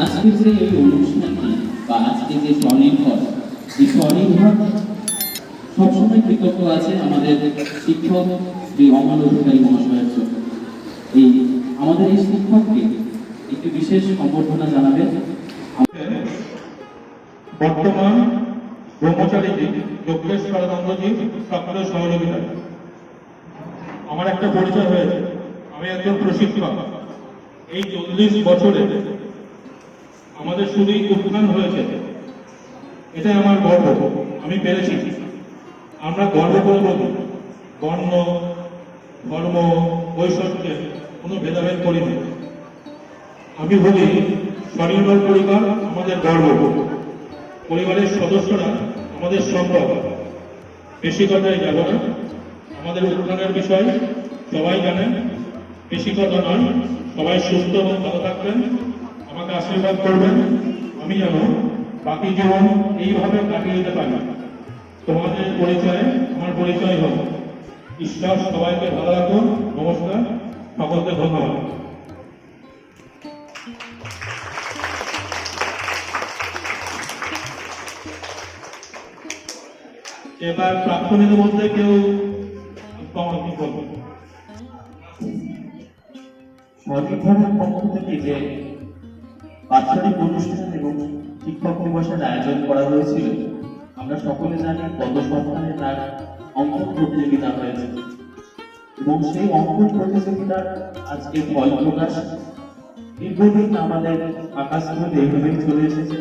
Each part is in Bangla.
আজকের যে এই অনুষ্ঠানটি বা আজকে যে স্বনির্ভর এই স্বনির্ভর সবসময় কৃতজ্ঞ আছে আমাদের শিক্ষক শ্রী অমল অধিকারী মহাশয়ের জন্য। আমাদের এই শিক্ষককে একটি বিশেষ সম্বর্ধনা জানাবেন বর্তমান ব্রহ্মচারীজি যোগেশ্বরানন্দজি সক্রিয় সহযোগিতা। আমার একটা পরিচয় হয়েছে, আমি একজন প্রশিক্ষক। এই 40 বছরে আমাদের শুধুই উত্থান হয়েছে, এটাই আমার গর্ব। আমি পেরেছি, আমরা গর্ব করে বলি বর্ণ ধর্ম বৈষম্যের কোনো ভেদাভেদ করি না। আমি বলি স্বনির্ভর পরিবার আমাদের গর্ব, পরিবারের সদস্যরা আমাদের সম্পদ। বেশি কথাই যাব না, আমাদের উত্থানের বিষয় সবাই জানেন। বেশি কথা নয়, সবাই সুস্থ এবং ভালো থাকবেন, আমাকে আশীর্বাদ করবেন। আমি যেন বাকি জীবন এইভাবে কাটিয়ে দিতে পারি। তোমাদের পরিচয়ে আমার পরিচয় হোক। ঈশ্বর সবাইকে ভালো রাখুন। নমস্কার, সকলকে ধন্যবাদ। এবার প্রাক্তনীদের মধ্যে কেউ কি বলবেন? স্বনির্ভরের পক্ষ থেকে যে বাৎসরিক অনুষ্ঠান এবং শিক্ষক দিবসের আয়োজন করা হয়েছিল, আমরা সকলে জানি গত সপ্তাহে তার অঙ্কন প্রতিযোগিতা হয়েছে এবং সেই অঙ্কন প্রতিযোগিতার আজকে ফল প্রকাশ। দীর্ঘদিন আমাদের আকাশ স্কুল এইভাবেই চলে এসেছে।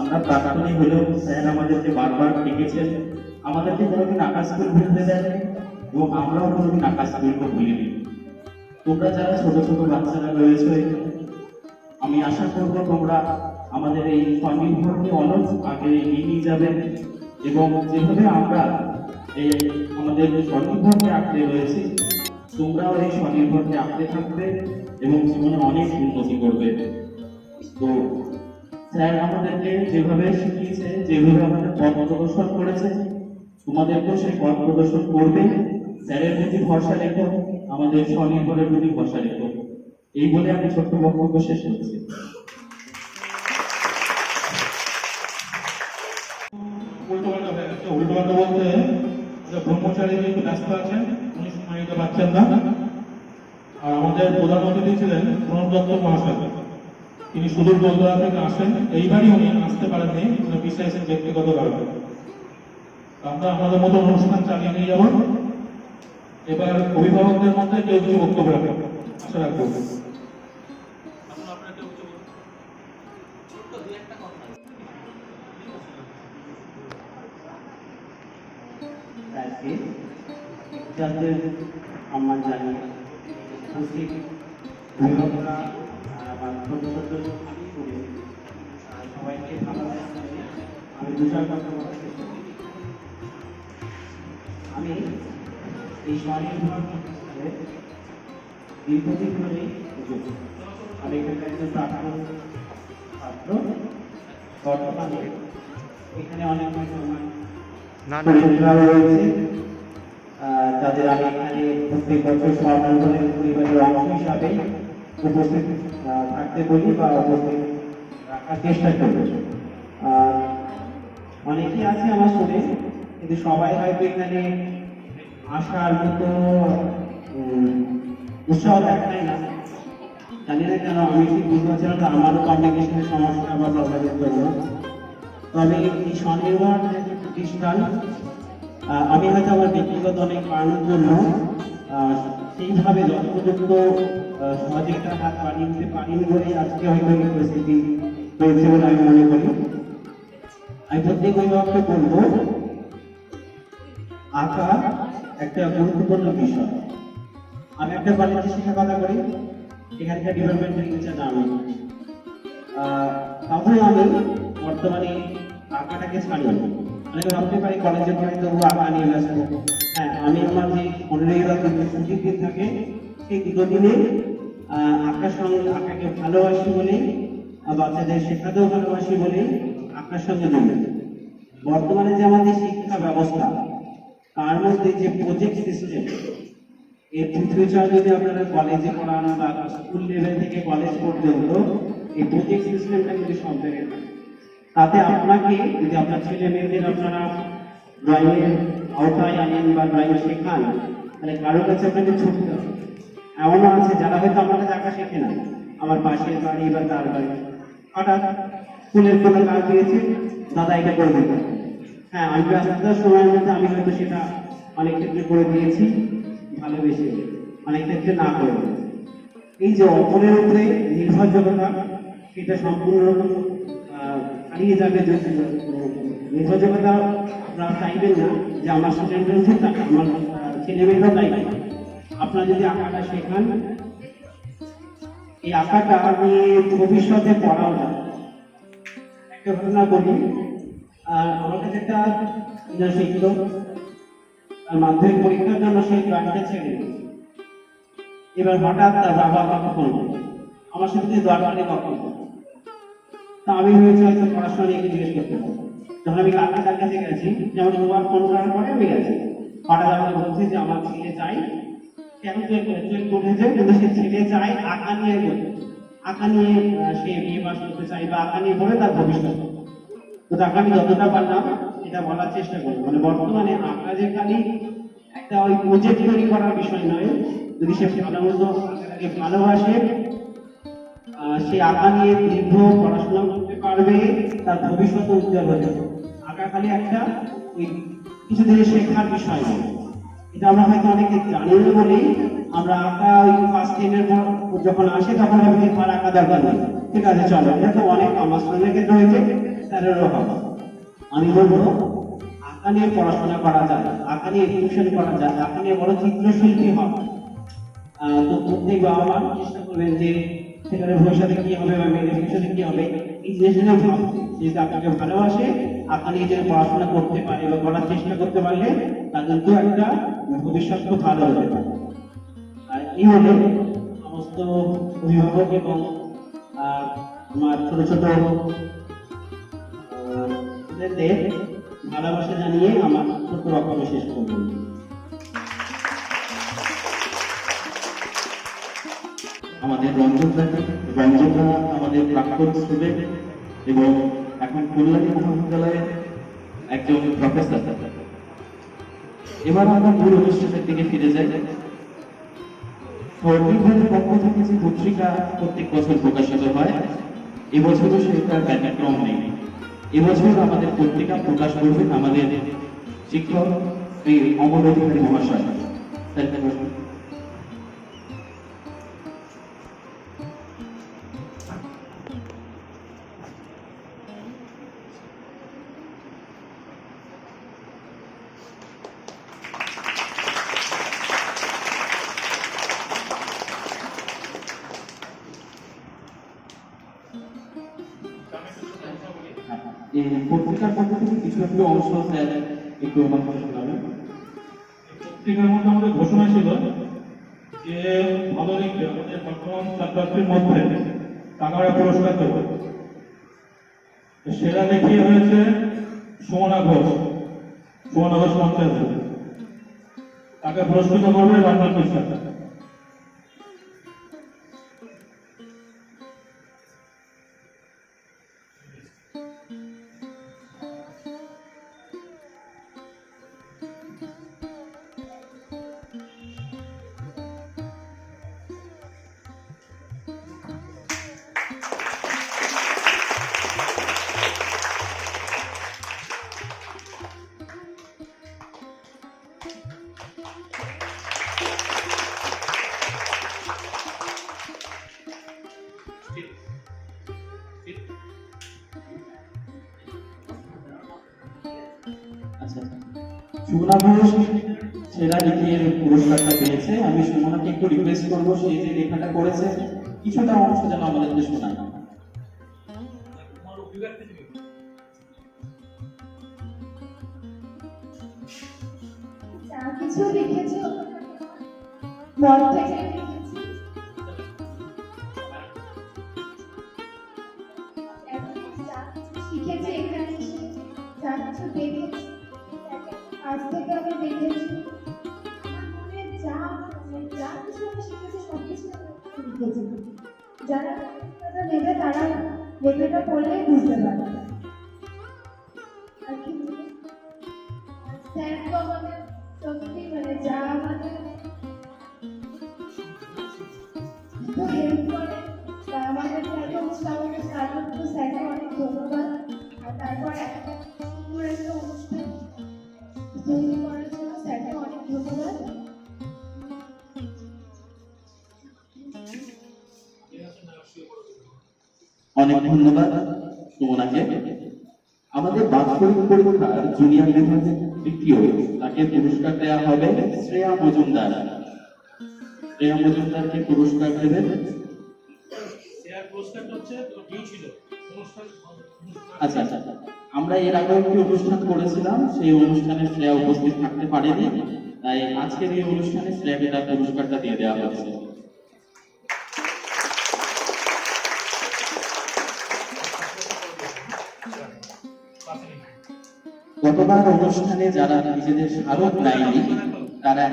আমরা প্রাক্তনী হলেও স্যার আমাদেরকে বারবার ডেকেছেন, আমাদেরকে কোনোদিন আকাশ স্কুল ভুলতে দেয়নি এবং আমরাও কোনোদিন আকাশ স্কুলকে ভুলিনি। তোমরা যারা ছোট ছোট বাচ্চারা রয়েছে, আমি আশা করব তোমরা আমাদের এই স্বনির্ভরকে অনেক আগে এগিয়ে নিয়ে যাবেন এবং যেভাবে আমরা এই আমাদের স্বনির্ভরকে আঁকড়ে রয়েছি, তোমরাও এই স্বনির্ভরকে আঁকড়ে থাকবে এবং জীবনে অনেক উন্নতি করবে। তো স্যার আমাদেরকে যেভাবে শিখিয়েছে, যেভাবে আমাদের পথ প্রদর্শন করেছে, তোমাদেরকেও সেই পথ প্রদর্শন করবে। স্যারের প্রতি ভরসা রেখো, আমাদের স্বনির্ভরের প্রতি ভরসা রেখো। এই বলে আমি ছোট্ট বক্তব্য শেষ করছি। উল্টোপাল্টা বলতে ব্রহ্মচারী একটু ব্যস্ত আছেন, উনি সময় দিতে পারছেন না। আর আমাদের প্রধান অতিথি ছিলেন প্রণব দত্ত মহাশয়, তিনি সুদূর কলকাতা থেকে আসেন। এইবারই উনি আসতে পারেননি, বিশেষ ব্যক্তিগত কারণে। আমরা আমাদের মতো অনুষ্ঠান চালিয়ে নিয়ে যাব। এবার অভিভাবকদের মধ্যে কেউ কিছু বক্তব্য রাখবেন, আশা রাখবো। আমার জানি উপস্থিত অভিভাবকরা বা ছোট ছোট সবাইকে ভালো আমি দুজন কথা বলতে। আমি এই স্বনির্ভর দীর্ঘদিন ধরে আমি এখানে একজন প্রাক্তন ছাত্র। বর্তমানে এখানে অনেক সময় স্টুডেন্টরাও রয়েছে, যাদের আমি এখানে প্রত্যেক বছর স্বর্ণাঙ্গনের পরিবারের অংশ হিসাবে উপস্থিত থাকতে বলি বা উপস্থিত রাখার চেষ্টা করি। অনেকেই আছে আমার স্টুডেন্ট, কিন্তু সবাই হয়তো এখানে আসার মতো উৎসাহ দেখায় না। জানি না কেন, আমি ঠিক বুঝতে পারছিলাম না আমারও কমিউনিকেশনের সমস্যা বা প্রবলেমের জন্য। তবে এই স্বনির্ভর যে প্রতিষ্ঠান, আমি হয়তো আমার ব্যক্তিগত অনেক কারণের জন্য সেইভাবে যথোপযুক্ত সহযোগিতার হাত বাড়িয়ে দিতে পারিনি বলেই আজকে হয়তো এই পরিস্থিতি হয়েছে বলে আমি মনে করি। আমি প্রত্যেক অভিভাবককে বলবো, আঁকা একটা গুরুত্বপূর্ণ বিষয়। আমি একটা কলেজে শিক্ষকতা করি, এখানকার ডিপার্টমেন্টের ইনচার্জ আমি। তাহলে আমি বর্তমানে আঁকাটাকে ছাড়ি। অনেকে ভাবতে পারি কলেজে পড়ে তবু আঁকা নিয়ে ব্যস্ত। হ্যাঁ, আমি আমার যে 15 ছুটির দিন থাকে সেই দুটো দিনে আঁকার সঙ্গে, আঁকাকে ভালোবাসি বলেই, বাচ্চাদের শেখাতেও ভালোবাসি বলেই আঁকার সঙ্গে জড়িত। বর্তমানে যে আমাদের শিক্ষা ব্যবস্থা, তার মধ্যে যে প্রজেক্ট সিস্টেম, এই ফিউচার যদি আপনারা কলেজে পড়ান বা স্কুল লেভেল থেকে কলেজ পর্যন্ত এই প্রজেক্ট সিস্টেমটা কিন্তু সব জায়গায় থাকে। তাতে আপনাকে যদি আপনার ছেলে মেয়েদের আপনারা ড্রয়িংয়ের আওতায় আনেন বা ড্রয়িং শেখান, তাহলে কারোর কাছে আপনাকে ছুটতে হবে। এমনও আছে যারা হয়তো আমার কাছে আঁকা শেখে না, আমার পাশের বাড়ি বা তার বাড়ি, হঠাৎ স্কুলের কোনো কাজ দিয়েছে, দাদা এটা করে দিতে। হ্যাঁ, আমি ব্যস্ততার সময়ের মধ্যে আমি হয়তো সেটা অনেক ক্ষেত্রে করে দিয়েছি, ভালোবেসে, অনেক ক্ষেত্রে না করে। এই যে অপরের উপরে নির্ভরযোগ্যতা, সেটা সম্পূর্ণরকম হারিয়ে যাবে। নির্ভরযোগ্যতা আপনারা চাইবেন না যে আমার স্টুডেন্টরা ঠিক থাকে, আমার ছেলেমেয়েরাও তাই। আপনারা যদি আঁকাটা শেখান, এই আঁকাটা নিয়ে ভবিষ্যতে পড়াও যায়। একটা ঘটনা বলি, আমার কাছে একটা শিখল, মাধ্যমিক পরীক্ষার জন্য সেই ক্লাসটা ছেড়ে এবার হঠাৎ তার বাবা ফোন করল, আমার সাথে দরকারে কথা বলল। তা আমি ভেবেছি হয়তো পড়াশোনা নিয়ে জিজ্ঞেস করতে পারবো। যখন আমি কাকার কাছে গেছি, যেমন তোমার ফোন করার পরে আমি গেছি, হঠাৎ আমাকে বলছি যে আমার ছেলে চাই, কেন তুই করেছে, কিন্তু সে ছেলে চাই আঁকা নিয়ে বলতে, আঁকা নিয়ে সে বিয়ে পাস করতে চাই বা আঁকা নিয়ে পড়ে তার ভবিষ্যৎ। তো তাকে আমি যতটা পারলাম এটা বলার চেষ্টা করবো, মানে বর্তমানে আঁকা যে খালি একটা ওই প্রজেক্ট তৈরি করার বিষয় নয়, যদি সে ভালোমতো আঁকাটাকে ভালোবাসে, সে আঁকা নিয়ে দীর্ঘ পড়াশোনা করতে পারবে, তার ভবিষ্যৎ উজ্জ্বল হয়ে যাবে। আঁকা খালি একটা ওই কিছু দিনের শেখার বিষয় নয়। এটা আমরা হয়তো অনেকে জানি না বলেই আমরা আঁকা ওই ফার্স্ট টেনের পর যখন আসে তখন ভাবি আর আঁকা দরকার নেই, ঠিক আছে চলো। এটা তো অনেক আমার স্টুডেন্টের ক্ষেত্রে হয়েছে, তাদেরও হবে। আমি বলবো আঁকা নিয়ে পড়াশোনা করা যায়, আঁকা নিয়ে টিউশন করা যায়, আঁকা নিয়ে বড় চিত্রশিল্পী হবে। তো প্রত্যেক বাবা মা চেষ্টা করবেন যে সেখানে ভবিষ্যতে কি হবে বা মেয়েদের ভবিষ্যতে কি হবে, এই জিনিসগুলো ভাবতে। যদি আপনাকে ভালোবাসে, আঁকা নিয়ে যদি পড়াশোনা করতে পারে বা করার চেষ্টা করতে পারলে তার কিন্তু একটা ভবিষ্যৎ খুব ভালো হতে পারে। আর এই হলো সমস্ত অভিভাবক এবং আমার ছোট ছোট ভালোবাসা জানিয়ে আমার ছোট্ট বক্তব্য শেষ করব। আমাদের রঞ্জনরা আমাদের প্রাক্তন স্টুডেন্ট এবং এখন কল্যাণী মহাবিদ্যালয়ের একজন প্রফেসর। এবার আমরা মূল অনুষ্ঠানের দিকে ফিরে যাই। স্বনির্ভরের পক্ষ থেকে যে পত্রিকা প্রত্যেক বছর প্রকাশিত হয়, এবছরও সেটার ব্যতিক্রম নেই। এবছর আমাদের পত্রিকা প্রকাশ করবেন আমাদের শিক্ষক শ্রী অমর অধিকারী মহাশয়। এই পত্রিকার পক্ষ থেকে কিছু একটু অংশ স্যার একটু আমার কথা শোনাবেন। পত্রিকার মধ্যে আমাদের ঘোষণা ছিল যে ভালো লিখবে আমাদের বর্তমান ছাত্রছাত্রীর মধ্যে কানাড়া পুরস্কার দেব। সেরা লেখিয়ে হয়েছে সুমনা ঘোষ, সুমনা ঘোষ মঞ্চে আসবে। তাকে পুরস্কৃত করবে রঞ্জন বিশ্বাস। আচ্ছা, সুমনা ঘোষ সেরা লেখের পুরস্কারটা পেয়েছে। আমি সুমনাকে একটু রিকোয়েস্ট করবো, সে যে লেখাটা করেছে কিছুটা অংশ যেন আমাদেরকে শোনায়। যা কিছু লিখেছি মন থেকে লিখেছি। যা কিছু শিখেছি এখানে এসে, যা কিছু দেখেছি, আজ থেকে আমি দেখেছি আমার মনে যা কিছু আমি শিখেছি সবকিছু আমি লিখেছি। যারা নেবে তারা লেখাটা পড়লেই বুঝতে পারবে। আর কি স্যার তো আমাদের সত্যি মানে যা আমাদের তো হেল্প করে তা আমাদের এত উৎসাহের কারণ তো স্যারকে অনেক ধন্যবাদ। আর তারপর এত সুন্দর একটা অনুষ্ঠান তৈরি করার জন্য স্যারকে অনেক ধন্যবাদ। অনেক ধন্যবাদ সুমনাকে। আমাদের বাৎসরিক পরীক্ষার জুনিয়র বিভাগের তৃতীয়, তাকে পুরস্কার দেওয়া হবে শ্রেয়া মজুমদার। শ্রেয়া মজুমদারকে পুরস্কার দেবেন। আচ্ছা আচ্ছা, আমরা এর আগে একটি অনুষ্ঠান করেছিলাম, সেই অনুষ্ঠানে শ্রেয়া উপস্থিত থাকতে পারেনি, তাই আজকের এই অনুষ্ঠানে শ্রেয়াকে তার পুরস্কারটা দিয়ে দেওয়া হচ্ছে। গতবার অনুষ্ঠানে যারা নিজেদের স্মারক নেয়নি তারা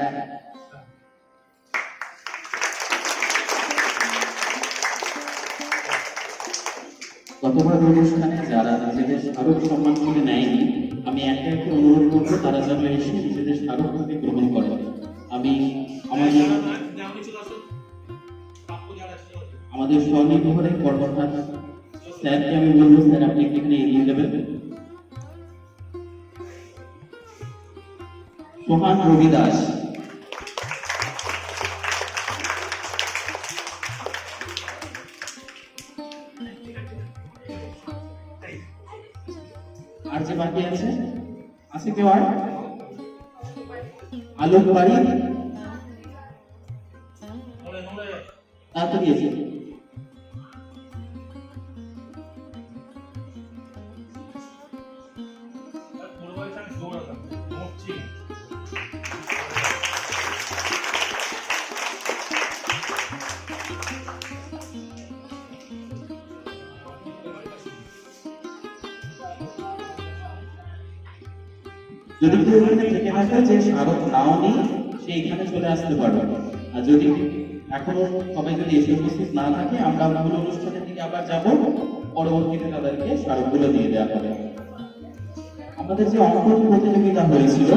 গতবার অনুষ্ঠানে যারা নিজেদের স্মারক সম্মান করে নেয়নি, আমি একে একে অনুরোধ করবো তারা যেন এসে নিজেদের স্মারকটাকে গ্রহণ করে। আমি আমাদের স্বনির্ভরের কর্মঠার স্যারকে আমি বলবো, স্যার আপনি এখানে এগিয়ে দেবেন। সোহান রবি দাস, আর যে বাকি আছে কেউ আর? আলোক বাড়ি তাড়াতাড়ি এসে। যদি কেউ এখানে থেকে থাকে যে স্মারক নাও নেই, সে এখানে চলে আসতে পারবে। আর যদি এখনো সবাই যদি এসে উপস্থিত না থাকে, আমরা মূল অনুষ্ঠানের দিকে আবার যাব, পরবর্তীতে তাদেরকে স্মারকগুলো দিয়ে দেওয়া হবে। আমাদের যে অঙ্কন প্রতিযোগিতা হয়েছিল,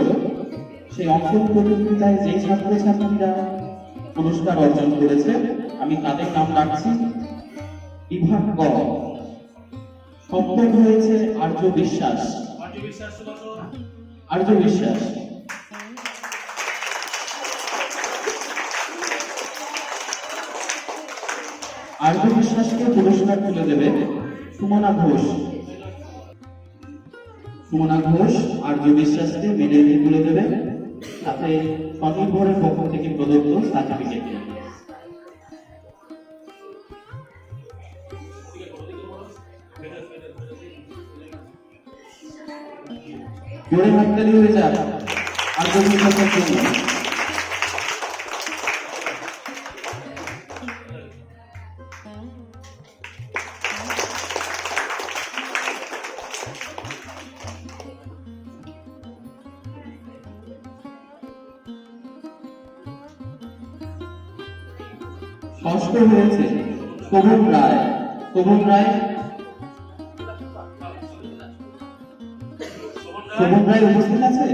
সেই অঙ্কন প্রতিযোগিতায় যে ছাত্রছাত্রীরা পুরস্কার অর্জন করেছে, আমি তাদের নাম রাখছি। বিভাগ গ সপ্তম হয়েছে আর্য বিশ্বাস। আর্য বিশ্বাস। আর্য বিশ্বাসকে পুরস্কার তুলে দেবে সুমনা ঘোষ। সুমনা ঘোষ আর্য বিশ্বাসকে মেডেল তুলে দেবে, সাথে স্বনির্ভরের পক্ষ থেকে প্রদত্ত সার্টিফিকেট। জোরে হাততালি হয়ে যাক আর্য বিশ্বাসের জন্য। ষষ্ঠ হয়েছে শোভন রায়। শোভন রায় উপস্থিত আছে?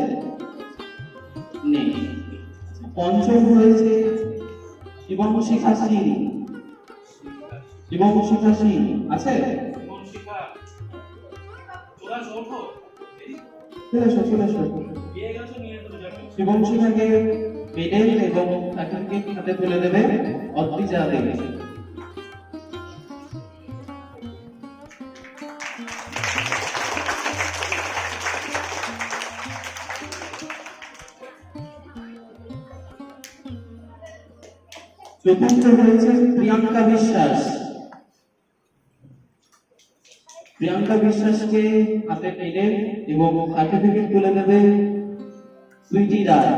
নেই। পঞ্চম হয়েছে শিবংশিখা সিং। শিবংশিখা সিং আছে? চলে এসো। শিবংশিখাকে মেডেল এবং সার্টিফিকেট হাতে তুলে দেবে অদ্রিজা দেবে। চতুর্থ হয়েছে প্রিয়াঙ্কা বিশ্বাস। প্রিয়াঙ্কা বিশ্বাসকে হাতে মেডেল এবং সার্টিফিকেট তুলে দেবে সুইটি রায়।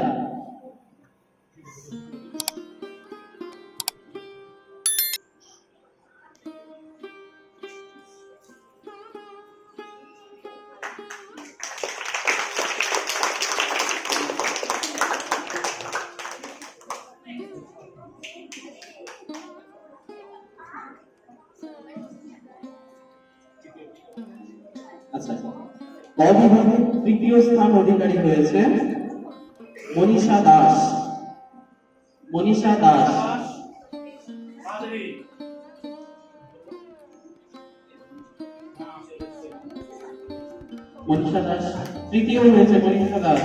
আচ্ছা, ক বিভাগে তৃতীয় স্থান অধিকারী হয়েছে মনীষা দাস। মনীষা দাস তৃতীয় হয়েছে। মনীষা দাস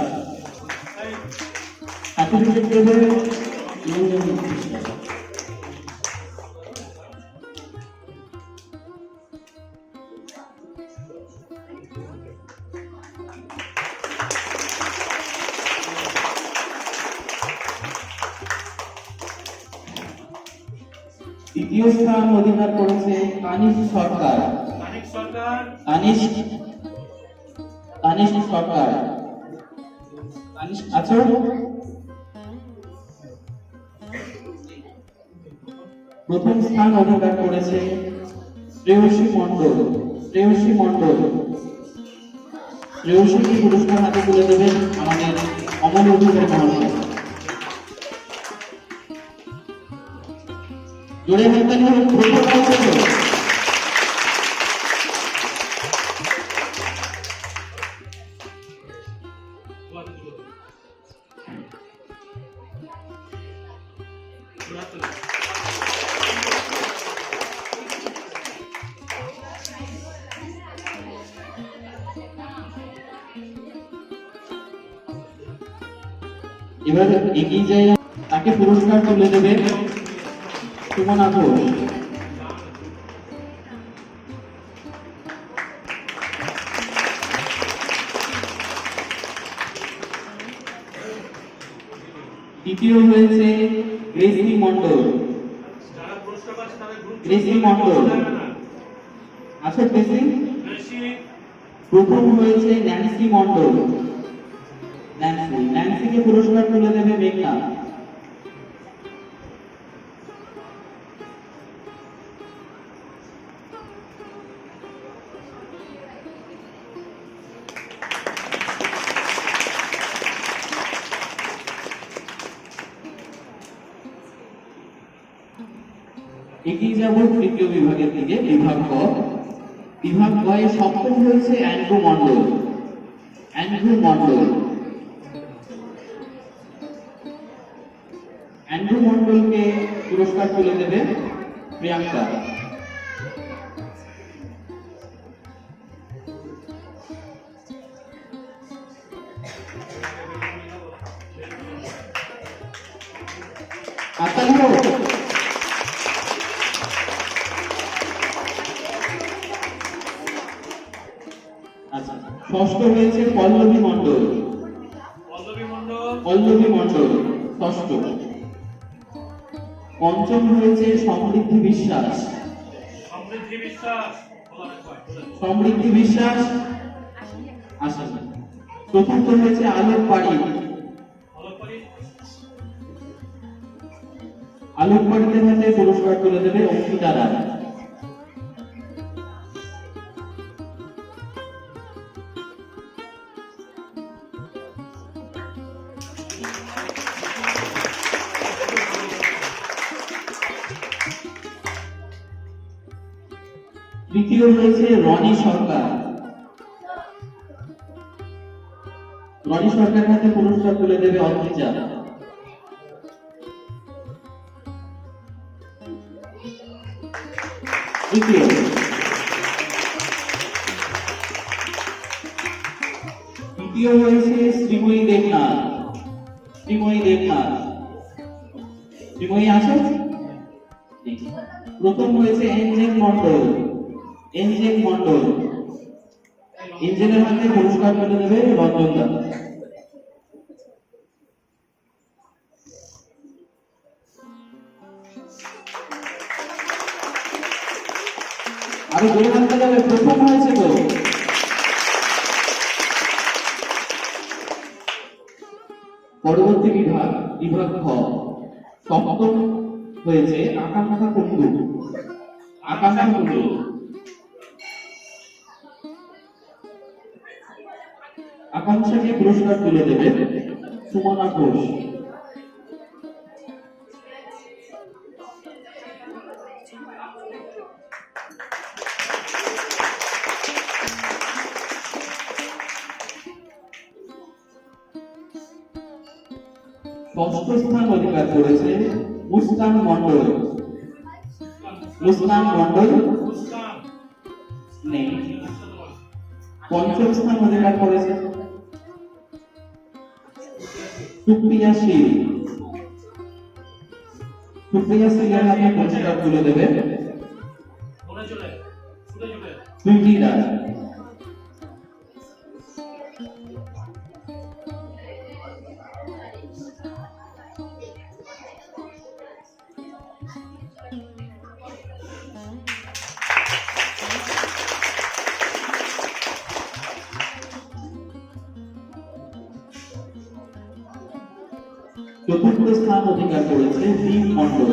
সার্টিফিকেট দেবে দ্বিতীয় স্থান অধিকার করেছে তানিশ সরকার। তানিশ সরকার আছো? প্রথম স্থান অধিকার করেছে শ্রেয়সী মণ্ডল। শ্রেয়সীকে পুরস্কার হাতে তুলে দেবেন আমাদের অমল অধিকারী মহাশয়। জোরে হাততালি হোক। প্রথম হয়েছে এবার এগিয়ে যাই, তাকে পুরস্কার তুলে দেবে সুমনা ঘোষ। দ্বিতীয় হয়েছে গ্রেসি মণ্ডল। আচ্ছা গ্রেসি। প্রথম হয়েছে ন্যান্সি মণ্ডল। ন্যান্সিকে পুরস্কার তুলে দেবে মেঘনা। এগিয়ে যাব তৃতীয় বিভাগের দিকে। বিভাগ ক। বিভাগ ক এ সপ্তম হয়েছে অ্যান্ড্রু মণ্ডল। অ্যান্ড্রু মণ্ডলকে পুরস্কার তুলে দেবে প্রিয়াঙ্কা। আচ্ছা, ষষ্ঠ হয়েছে পল্লবী মণ্ডল। ষষ্ঠ। পঞ্চম হয়েছে সমৃদ্ধি বিশ্বাস। আচ্ছা, চতুর্থ হয়েছে আলোক পাড়ি। আলোক পাড়িতে হাতে পুরস্কার তুলে দেবে অঙ্কিতা রায়। তৃতীয় হয়েছে রনি সরকার। রনি সরকার হাতে পুরস্কার তুলে দেবে অদ্রিজা। তৃতীয় দ্বিতীয় হয়েছে শ্রীময়ী দেবনাথ। শ্রীময়ী দেবনাথ, শ্রীময়ী আসো। প্রথম হয়েছে এনজেল মন্ডল। এনজেল মন্ডল, এনজেলের হাতে পুরস্কার তুলে দেবে রঞ্জন দা। আরো জোরে হাতে যাবে, প্রথম হয়েছে তো। পরবর্তী বিভাগ, বিভাগ খ, সপ্তম হয়েছে আকাঙ্ক্ষা কুণ্ডু। আকাঙ্ক্ষা কুণ্ডু, আকাঙ্ক্ষাকে পুরস্কার তুলে দেবে সুমনা ঘোষ। ষষ্ঠ স্থান অধিকার করেছে মুস্কান মন্ডল। মুস্কান মন্ডল নেই। পঞ্চম স্থান অধিকার করেছে সুপ্রিয়া শীল। সুপ্রিয়া শীলের হাতে পুরস্কার তুলে দেবে সুইটি দাস। চতুর্থ স্থান অধিকার করেছে রিম মন্ডল।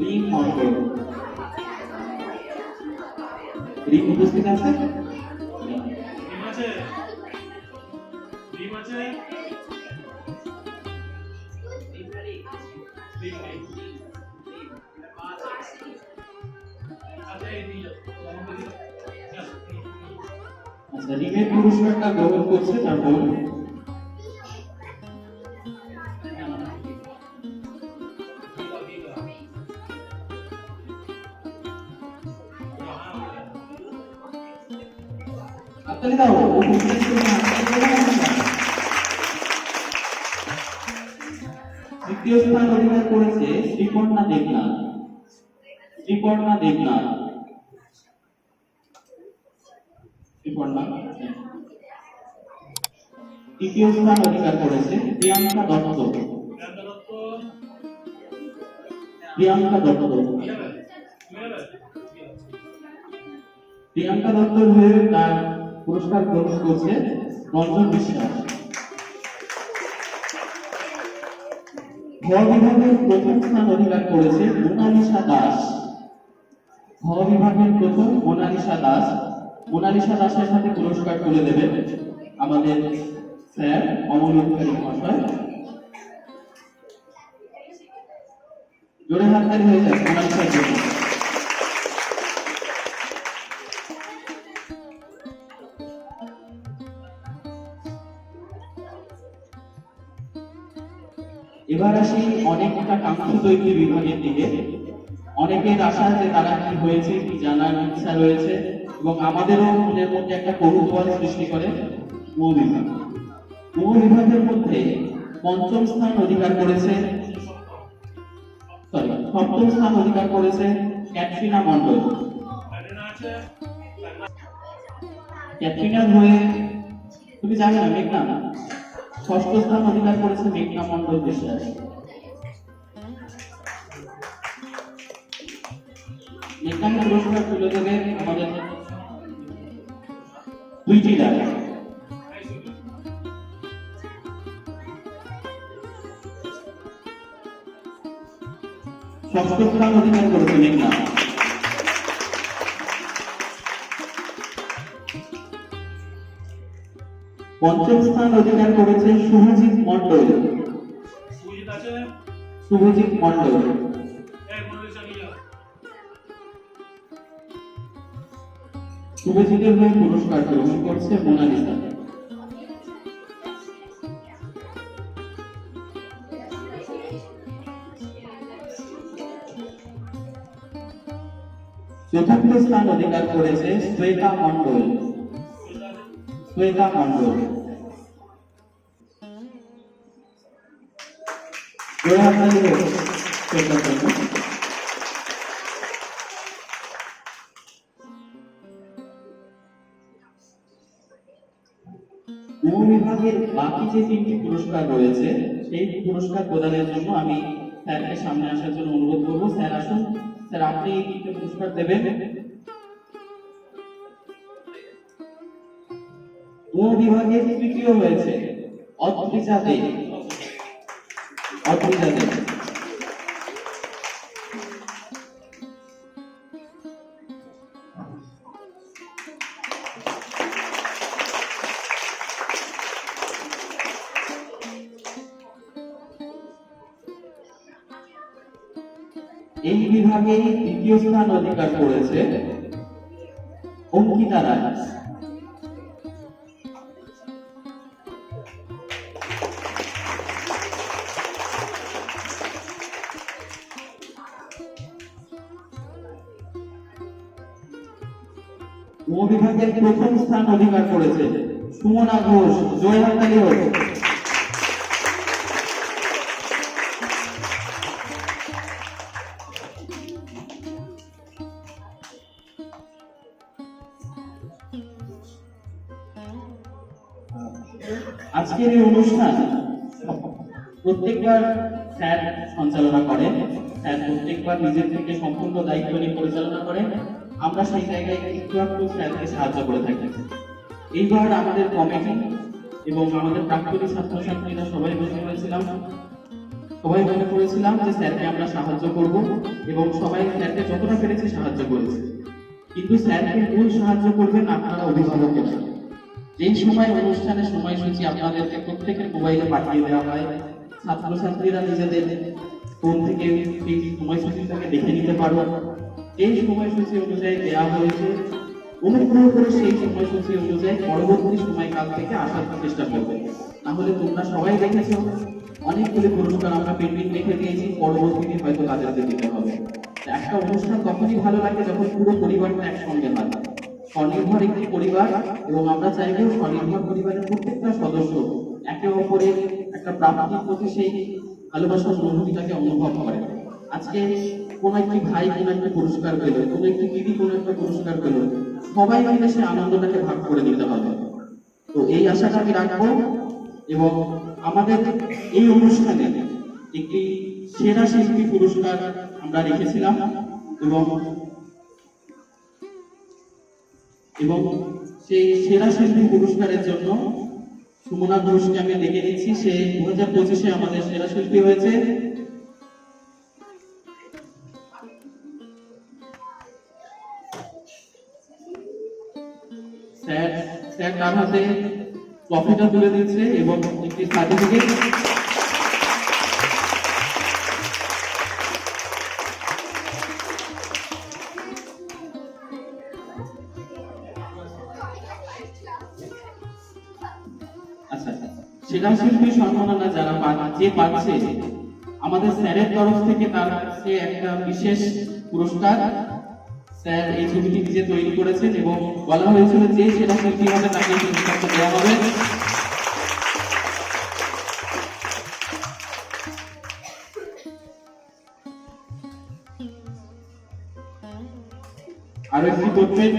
রিম মন্ডল, রিম উপস্থিত আছে? আচ্ছা, রিমের পুরস্কারটা গ্রহণ করছে তার বোন। তৃতীয় স্থান অধিকার করেছে শ্রীপর্ণা দেবনাথ। শ্রীপর্ণা দেবনাথ, শ্রীপর্ণা। তৃতীয় স্থান অধিকার করেছে প্রিয়াঙ্কা দত্ত। প্রিয়াঙ্কা দত্ত, প্রিয়াঙ্কা দত্তর হয়ে তার পুরস্কার গ্রহণ করছে রঞ্জন বিশ্বাস। ঘ বিভাগের প্রথম স্থান অধিকার করেছে মোনালিসা দাস। ঘ বিভাগের প্রথম মোনালিসা দাস। মোনালিসা দাসের সাথে পুরস্কার তুলে দেবে আমাদের স্যার অমল অধিকারী মহাশয়। জোরে হাততালি হয়ে যায় মোনালিসার জন্য। এবার আসি অনেকটা কাঙ্ক্ষিত একটি বিভাগের দিকে। অনেকের আশা যে তারা কি হয়েছে কি জানার ইচ্ছা রয়েছে এবং আমাদেরও মনের মধ্যে একটা কৌতূহল সৃষ্টি করে মৌ বিভাগ। মৌ বিভাগের মধ্যে পঞ্চম স্থান অধিকার করেছে, সপ্তম স্থান অধিকার করেছে ক্যাটরিনা মন্ডল। ক্যাটরিনার হয়ে তুমি জানো না মেঘনা। ষষ্ঠ স্থান অধিকার করেছে মেঘনা মন্ডল বিশ্বাস। মেঘনাকে পুরস্কার তুলে দেবে আমাদের দুইটি দাদা। ষষ্ঠ স্থান অধিকার করেছে মেঘনা। পঞ্চম স্থান অধিকার করেছে শুভজিৎ মন্ডল। শুভজিৎ মন্ডল। শুভজিতের হয়ে পুরস্কার গ্রহণ করছে মোনালিসা। চতুর্থ স্থান অধিকার করেছে শ্বেতা মণ্ডল। শ্বেতা মণ্ডল জোড়হাততালি হোক শ্বেতার জন্য। বিভাগের বাকি যে 3টি পুরস্কার রয়েছে সেই পুরস্কার প্রদানের জন্য আমি স্যারকে সামনে আসার জন্য অনুরোধ করবো। স্যার আসুন, স্যার আপনি এই 3টে পুরস্কার দেবেন। বিভাগের তৃতীয় হয়েছে অদ্রিজা দে। অদ্রিজা দে এই বিভাগে দ্বিতীয় স্থান অধিকার করেছে অঙ্কিতা রায়। বিভাগের প্রথম স্থান অধিকার করেছে সুমনা ঘোষ। জোড়হাততালি হোক। আজকের এই অনুষ্ঠান প্রত্যেকবার স্যার সঞ্চালনা করেন। স্যার প্রত্যেকবার নিজের থেকে সম্পূর্ণ দায়িত্ব নিয়ে পরিচালনা করেন। আমরা সেই জায়গায় একটু একটু স্যারকে সাহায্য করে থাকি। এইবার আমাদের কমিটি এবং আমাদের প্রাক্তনী ছাত্রছাত্রীরা সবাই মনে করেছিলাম যে স্যারকে আমরা সাহায্য করব এবং সবাই স্যারকে যতটা পেরেছে সাহায্য করেছে। কিন্তু স্যারকে মূল সাহায্য করবেন আপনারা অভিভাবকেরা। যেই সময় অনুষ্ঠানের সময়সূচি আপনাদেরকে প্রত্যেকের মোবাইলে পাঠিয়ে দেওয়া হয়, ছাত্রছাত্রীরা নিজেদের ফোন থেকে সেই সময়সূচিটাকে দেখে নিতে পারো। এই সময়সূচি অনুযায়ী দেওয়া হয়েছে, অনুগ্রহ করে সেই সময়সূচি অনুযায়ী পরবর্তী সময়কাল থেকে আসার চেষ্টা করবে। তাহলে তোমরা সবাই দেখেছো অনেকগুলি পুরস্কার আমরা পেন্ডিং রেখে দিয়েছি, পরবর্তীতে হয়তো তাদেরকে দিতে হবে। একটা অনুষ্ঠান তখনই ভালো লাগে যখন পুরো পরিবারটা একসঙ্গে হয়। স্বনির্ভর একটি পরিবার এবং আমরা চাইবো স্বনির্ভর পরিবারের প্রত্যেকটা সদস্য একে অপরের একটা প্রাপ্তির প্রতি সেই ভালোবাসার অনুভূতিটাকে অনুভব করে। আজকে কোন একটি ভাই কোন একটা পুরস্কার পেল, কোন একটি দিদি কোন একটা পুরস্কার পেল, সবাই মিলে সে আনন্দটাকে ভাগ করে নিতে হবে। তো এই আশাটা আমি রাখবো এবং আমাদের এই অনুষ্ঠানে একটি সেরা শিল্পী পুরস্কার আমরা রেখেছিলাম এবং সেই সেরা শিল্পী পুরস্কারের জন্য সুমনা ঘোষকে আমি ডেকে নিচ্ছি। সে 2025-এ আমাদের সেরা শিল্পী হয়েছে। স্যার তার হাতে ট্রফিটা তুলে দিচ্ছে এবং একটি সার্টিফিকেট। আচ্ছা, সেরা শিল্পী সম্মাননা যারা যে পাচ্ছে আমাদের স্যারের তরফ থেকে তার কাছে একটা বিশেষ পুরস্কার স্যার এই ছবিটি নিজে তৈরি করেছেন এবং বলা হয়েছিল যে সেরা শিল্পী হবে তাকে পুরস্কারটা দেওয়া হবে। আরো একটি পোর্ট্রেট।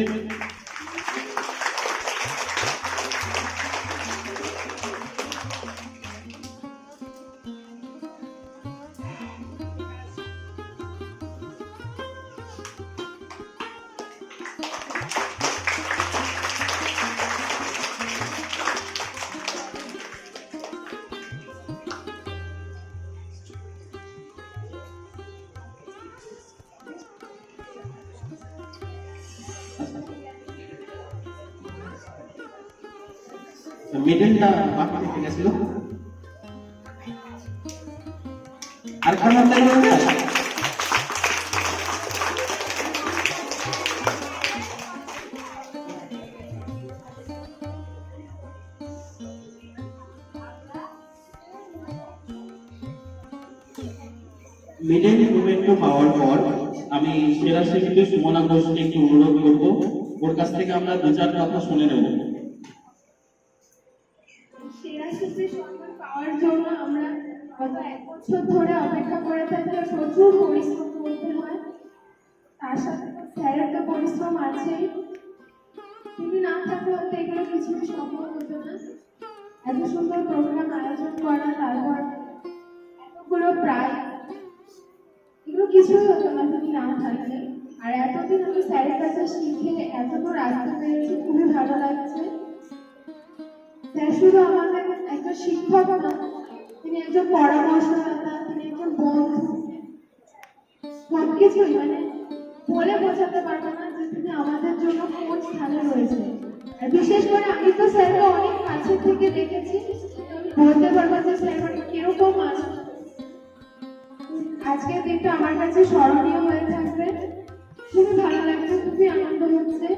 মেডেলটা বাকি থেকে গেছিল আর খারাপ লাগলো না। মিডল মোমেন্টও পাওয়ার পর আমি সেরা শিল্পী সুমনা ঘোষকে একটু অনুরোধ করবো, ওর কাছ থেকে আমরা দু চার কথা শুনে নেব। সেরা শিল্পীর সম্মান পাওয়ার জন্য আমরা গত 1 বছর ধরে অপেক্ষা করে থাকি আর প্রচুর পরিশ্রম করতে হয়। তার সাথে তো স্যারের তো পরিশ্রম আছেই। তিনি না থাকলে হয়তো এগুলো কিছুই সম্ভব হতো না। এত সুন্দর প্রোগ্রাম আয়োজন করা, তারপর এতগুলো প্রায়, এগুলো কিছুই হতো না তিনি না থাকলে। আর এতদিন আমি স্যারের কাছে শিখে এতদূর আসতে পেরেছি, খুবই ভালো লাগছে। স্যার শুধু আমাদের একজন শিক্ষক না, তিনি একজন পরামর্শদাতা, তিনি একজন বন্ধু, সবকিছুই মানে বলে বোঝাতে পারবো না যে তিনি আমাদের জন্য কোন স্থানে রয়েছে। আর বিশেষ করে আমি তো স্যারকে অনেক কাছে থেকে দেখেছি, আমি বলতে পারবো যে স্যার মানে কিরকম আছে। আজকের দিনটা আমার কাছে স্মরণীয় হয়ে থাকবে। খুবই ভালো লাগছে, খুবই আনন্দ হচ্ছে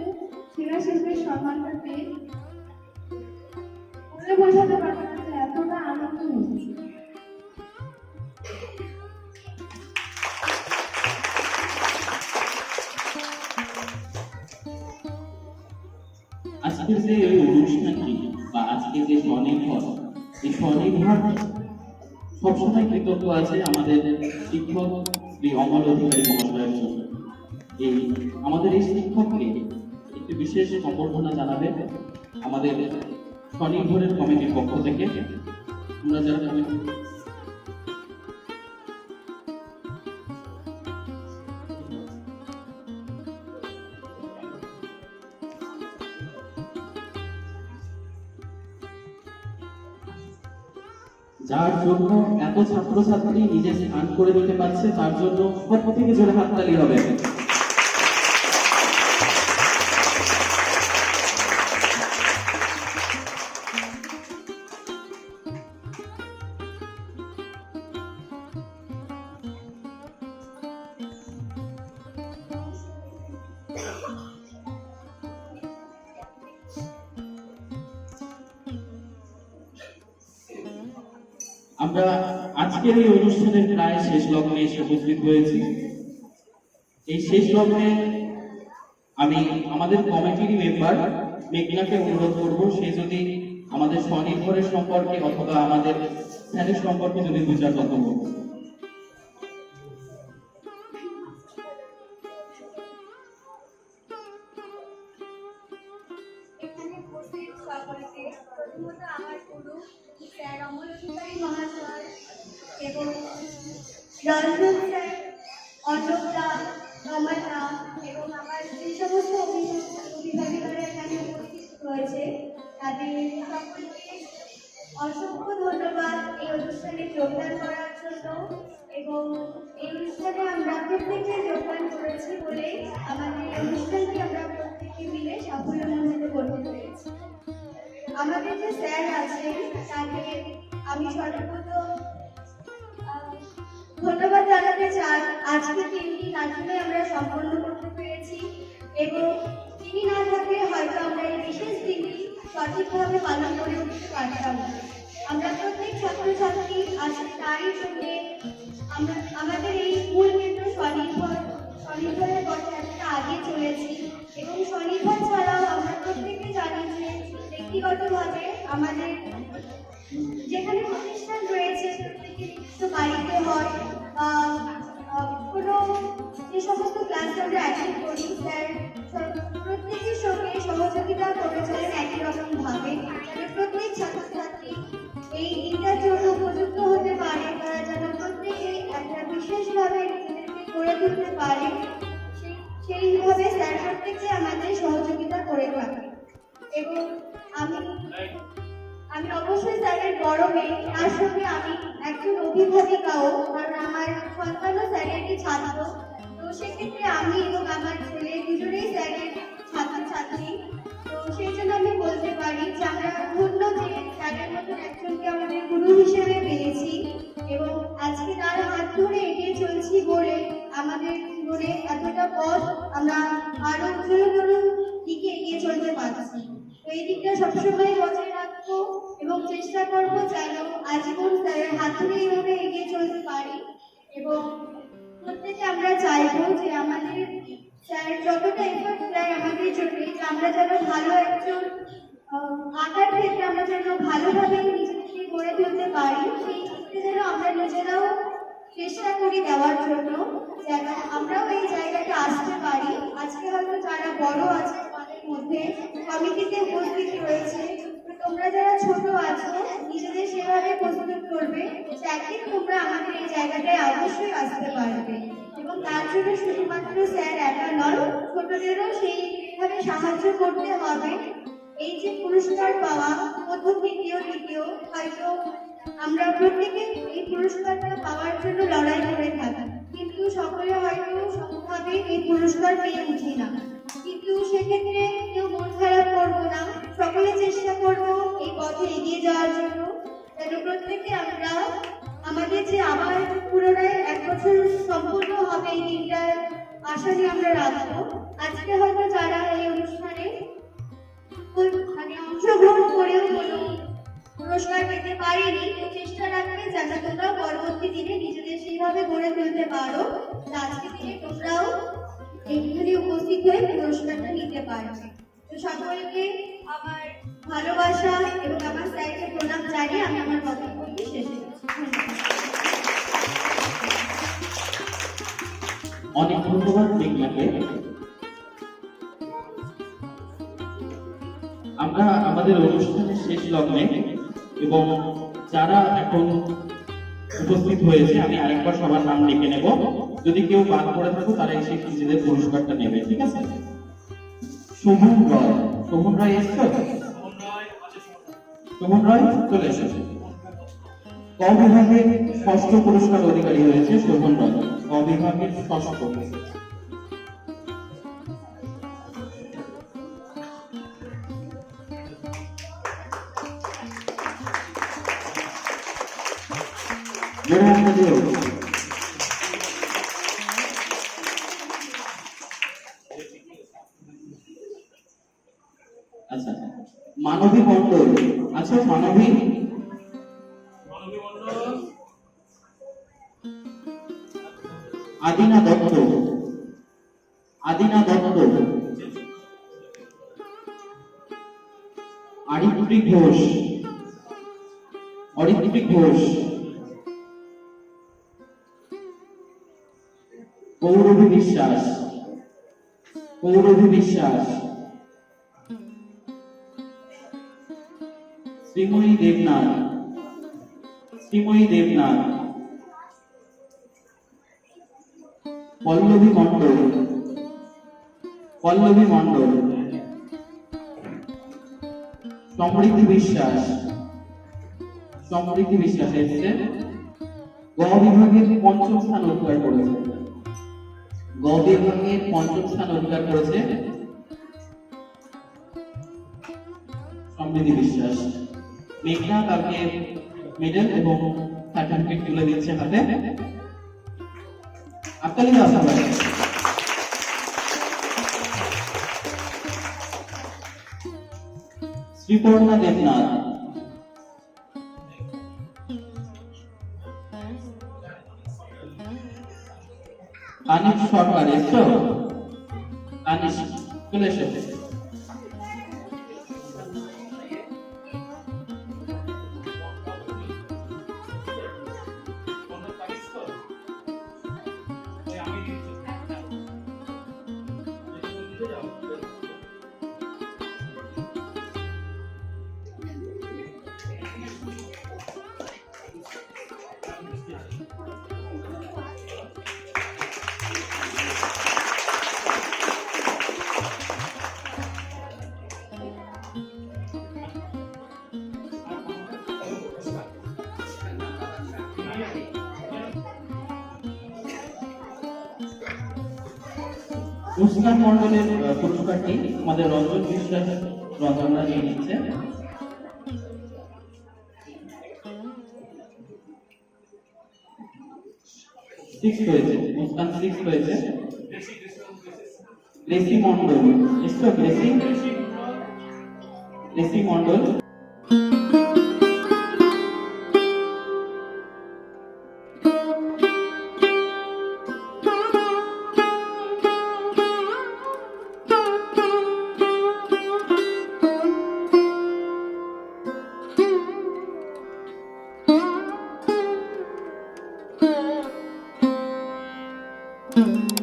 সেরা শিল্পীর সম্মানটা পেয়ে। বলে বোঝাতে পারবো না যে এতটা আনন্দ হচ্ছে। আজকের যে ওই অনুষ্ঠানটি বা আজকে যে স্বনির্ভর, এই স্বনির্ভর সবসময় কৃতজ্ঞ আছে আমাদের শিক্ষক শ্রী অমল অধিকারী মহাশয়ের জন্য। এই আমাদের এই শিক্ষককে একটি বিশেষ সম্বর্ধনা জানাবে আমাদের স্বনির্ভরের কমিটির পক্ষ থেকে। আমরা যারা কমিটি যার জন্য এত ছাত্রছাত্রী নিজের স্নান করে দিতে পারছে, তার জন্য সব থেকে জোরে হাততালি হবে। আমরা আজকের এই অনুষ্ঠানের প্রায় শেষ লগ্নে এসে উপস্থিত হয়েছি। এই শেষ লগ্নে আমি আমাদের কমিটির মেম্বার মেঘনাকে অনুরোধ করব, সে যদি আমাদের স্বনির্ভরের সম্পর্কে অথবা আমাদের স্যারের সম্পর্কে যদি দু চার কথা বলবো। এখানে উপস্থিত সকলকে প্রথমত আমার গুরু স্যার অমল অধিকারী মহাশয় এবং রঞ্জন স্যার, অযোধ্যা, রমাতা এবং আমার যে সমস্ত অভিভাবিকারা এখানে উপস্থিত রয়েছে তাদের সকলকে অসংখ্য ধন্যবাদ এই অনুষ্ঠানে যোগদান করার জন্য। এবং এই অনুষ্ঠানে আমরা প্রত্যেকে যোগদান করেছি বলে আমাদের এই অনুষ্ঠানটি আমরা প্রত্যেকে মিলে সাফল্যমণ্ডিত করতে পেরেছি। আমাদের যে স্যার আছেন তাকে আমি সর্বপ্রথম ধন্যবাদ জানাতে চাই। আজকে দিনটি তার জন্য আমরা সম্পন্ন করতে পেরেছি এবং তিনি না থাকলে হয়তো আমরা এই বিশেষ দিনটি সঠিকভাবে পালন করে উঠতে পারতাম না। আমরা প্রত্যেক ছাত্রছাত্রী আজকে তারই জন্য আমরা আমাদের এই মূল কেন্দ্র স্বনির্ভরের পথে একটা আগে চলেছি। এবং স্বনির্ভর ছাড়াও আমরা প্রত্যেকে জানি যে ব্যক্তিগতভাবে আমাদের যেখানে প্রতিষ্ঠান রয়েছে প্রত্যেকের নির্দিষ্ট বাড়িতে হয় বা কোনো যে সমস্ত ক্লাসে আমরা অ্যাটেন্ড করি, স্যার প্রত্যেকের সঙ্গে সহযোগিতা করে চলেন একই রকম ভাবে, যাতে প্রত্যেক ছাত্রছাত্রী এই দিনটার জন্য উপযুক্ত হতে পারে, তারা যেন প্রত্যেকে একটা বিশেষভাবে নিজেদেরকে গড়ে তুলতে পারে, সেইভাবে স্যার প্রত্যেকে আমাদের সহযোগিতা করে থাকে। এবং আমি অবশ্যই স্যারের বড় মেয়ে, তার সঙ্গে আমি একজন অভিভাবিকাও, কারণ আমার সন্তানও স্যারেরই ছাত্র। তো সেক্ষেত্রে আমি এবং আমার ছেলে দুজনেই স্যারের ছাত্রছাত্রী। তো সেই জন্য আমি বলতে পারি যে আমরা ধন্য যে স্যারের মতন একজনকে আমাদের গুরু হিসেবে পেয়েছি এবং আজকে তার হাত ধরে এগিয়ে চলছি বলে আমাদের জীবনে এতটা পথ আমরা আরো উজ্জ্বলতর দিকে এগিয়ে চলতে পারছি। তো এই দিকটা সবসময় বজায় রাখবো এবং চেষ্টা করবো যেন আজীবন স্যারের হাত ধরে এইভাবে এগিয়ে চলতে পারি। এবং প্রত্যেকে আমরা চাইবো যে আমাদের স্যার যতটা এফোর্ট দেয় আমাদের জন্য যে আমরা যেন ভালো একজন আঁকার ক্ষেত্রে আমরা যেন ভালোভাবে নিজেদেরকে গড়ে তুলতে পারি সেই ক্ষেত্রে যেন আমরা নিজেরাও চেষ্টা করি দেওয়ার জন্য যেন আমরাও এই জায়গাটা আসতে পারি। আজকে হয়তো যারা বড় আছে আমাদের মধ্যে কমিটিতে উপস্থিত রয়েছে, তোমরা যারা ছোট আছো নিজেদের সেভাবে প্রস্তুত করবে যে একদিন তোমরা আমাদের এই জায়গাটায় অবশ্যই আসতে পারবে এবং তার জন্য শুধুমাত্র স্যার একা নয়, ছোটদেরও সেইভাবে সাহায্য করতে হবে। এই যে পুরস্কার পাওয়া প্রথম দ্বিতীয় হয়তো আমরা প্রত্যেকে এই পুরস্কারটা পাওয়ার জন্য লড়াই করে থাকি, কিন্তু সকলে হয়তো সমভাবে এই পুরস্কার পেয়ে উঠি না। কিন্তু সেক্ষেত্রে কেউ মন খারাপ করবো না, সকলে চেষ্টা করবো এই পথে এগিয়ে যাওয়ার জন্য যেন প্রত্যেকে আমরা আমাদের যে আবার পুনরায় 1 বছর সম্পূর্ণ হবে এই দিনটার আশা নিয়ে আমরা রাখবো। আজকে হয়তো যারা এই অনুষ্ঠানে মানে অংশগ্রহণ করেও কোনো পুরস্কার পেতে পারেনি, তো চেষ্টা রাখবে যাতে তোমরা পরবর্তী দিনে নিজেদের সেইভাবে গড়ে তুলতে পারো, আজকে দিনে তোমরাও এখানে উপস্থিত হয়ে পুরস্কারটা নিতে পারবে। তো সকলকে আমার ভালোবাসা এবং আমার স্যারকে প্রণাম জানিয়ে আমি আমার বক্তব্যটি শেষ করছি। অনেক ধন্যবাদ মেঘনাকে। আমরা আমাদের অনুষ্ঠানের শেষ লগ্নে এবং যারা এখন উপস্থিত হয়েছে আমি আরেকবার সবার নাম লিখে নেব, যদি কেউ বাদ পড়ে থাকো তারা এসে নিজেদের পুরস্কারটা নেবে, ঠিক আছে? শোভন রয়, শোভন রয় এসছো? শোভন রয় চলে এসেছে। ক বিভাগে 6ষ্ঠ পুরস্কার অধিকারী হয়েছে শোভন রয়, ক বিভাগের 6ষ্ঠ। আচ্ছা, মানবী মন্ডল আচ্ছা, মানবী আদিনা দত্ত, আদিনা দত্ত, অরিত্রিক ঘোষ, অরিত্রিক ঘোষ, পৌরভী বিশ্বাস, পৌরভী বিশ্বাস, শ্রীময়ী দেবনাথ, শ্রীময়ী দেবনাথ, পল্লবী মণ্ডল, পল্লবী মণ্ডল, সমৃদ্ধি বিশ্বাস, সমৃদ্ধি বিশ্বাস এসেছে। গ বিভাগের 5ম স্থান অধিকার করেছে, গ বিভাগের 5ম স্থান অধিকার করেছে সমৃদ্ধি বিশ্বাস। মেঘনা তাকে মেডেল এবং সার্টিফিকেট তুলে দিচ্ছে হাতে। আপনাকে আসা হয় শ্রীপর্ণা দেবনাথ, তানিশ সরকার এসছো? তানিশ চলে এসেছে। মুসকান মন্ডলের পুরস্কারটি আমাদের রঞ্জন বিশ্বাস রঞ্জনরা নিয়ে নিচ্ছে। হয়েছে মুসকান 6 হয়েছে। রেসি মন্ডল এসছো? রেসি মন্ডল না